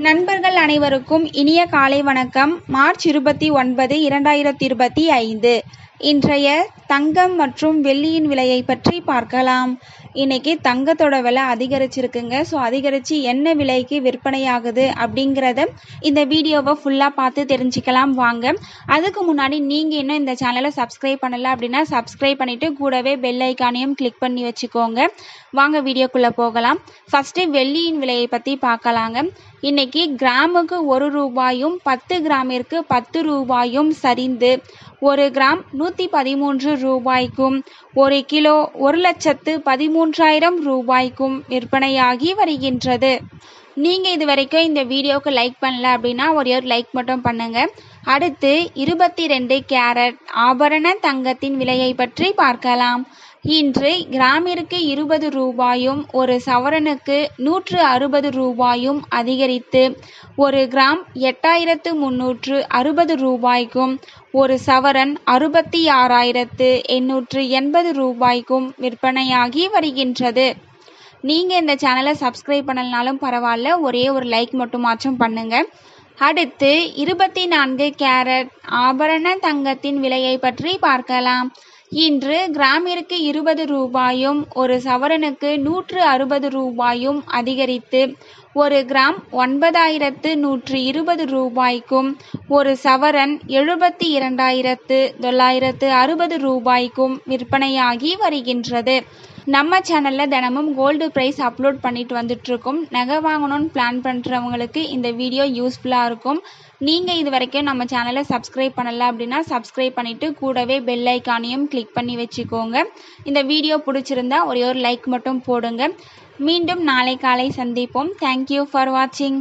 நண்பர்கள் அனைவருக்கும் இனிய காலை வணக்கம். மார்ச் 29, 2025 இன்றைய தங்கம் மற்றும் வெள்ளியின் விலையை பற்றி பார்க்கலாம். இன்னைக்கு தங்கத்தோட விலை அதிகரிச்சிருக்குங்க. ஸோ அதிகரித்து என்ன விலைக்கு விற்பனையாகுது அப்படிங்கிறத இந்த வீடியோவை ஃபுல்லாக பார்த்து தெரிஞ்சுக்கலாம் வாங்க. அதுக்கு முன்னாடி நீங்கள் இன்னும் இந்த சேனலை சப்ஸ்கிரைப் பண்ணலை அப்படின்னா சப்ஸ்கிரைப் பண்ணிவிட்டு கூடவே பெல் ஐக்கானையும் கிளிக் பண்ணி வச்சுக்கோங்க. வாங்க வீடியோக்குள்ளே போகலாம். ஃபஸ்ட்டு வெள்ளியின் விலையை பற்றி பார்க்கலாங்க. இன்னைக்கு கிராமுக்கு 1 ரூபாயும் 10 கிராமிற்கு 10 ரூபாயும் சரிந்து 1 கிராம் 113 ரூபாய்க்கும் 1 கிலோ 1,13,000 ரூபாய்க்கும் விற்பனையாகி வருகின்றது. நீங்கள் இது வரைக்கும் இந்த வீடியோவுக்கு லைக் பண்ணல அப்படின்னா ஒரே ஒரு லைக் மட்டும் பண்ணுங்க. அடுத்து 22 கேரட் ஆபரண தங்கத்தின் விலையை பற்றி பார்க்கலாம். இன்று கிராமிற்கு 20 ரூபாயும் 1 சவரனுக்கு 160 ரூபாயும் அதிகரித்து 1 கிராம் 8,360 ரூபாய்க்கும் 1 சவரன் 66,880 ரூபாய்க்கும் விற்பனையாகி வருகின்றது. நீங்கள் இந்த சேனலை சப்ஸ்கிரைப் பண்ணலனாலும் பரவாயில்ல, ஒரே ஒரு லைக் மட்டுமாச்சும் பண்ணுங்க. அடுத்து 24 கேரட் ஆபரண தங்கத்தின் விலையை பற்றி பார்க்கலாம். இன்று கிராமிற்கு 20 ரூபாயும் 1 சவரனுக்கு 160 ரூபாயும் அதிகரித்து 1 கிராம் 9,120 ரூபாய்க்கும் 1 சவரன் 72,960 ரூபாய்க்கும் விற்பனையாகி வருகின்றது. நம்ம சேனலில் தினமும் கோல்டு ப்ரைஸ் அப்லோட் பண்ணிட்டு வந்துட்டுருக்கோம். நகை வாங்கணும்னு பிளான் பண்ணுறவங்களுக்கு இந்த வீடியோ யூஸ்ஃபுல்லாக இருக்கும். நீங்கள் இது வரைக்கும் நம்ம சேனலை சப்ஸ்கிரைப் பண்ணலை அப்படின்னா சப்ஸ்கிரைப் பண்ணிவிட்டு கூடவே பெல் ஐக்கானையும் கிளிக் பண்ணி வச்சுக்கோங்க. இந்த வீடியோ பிடிச்சிருந்தா ஒரே ஒரு லைக் மட்டும் போடுங்க. மீண்டும் நாளை காலை சந்திப்போம். தேங்க்யூ ஃபார் வாட்சிங்.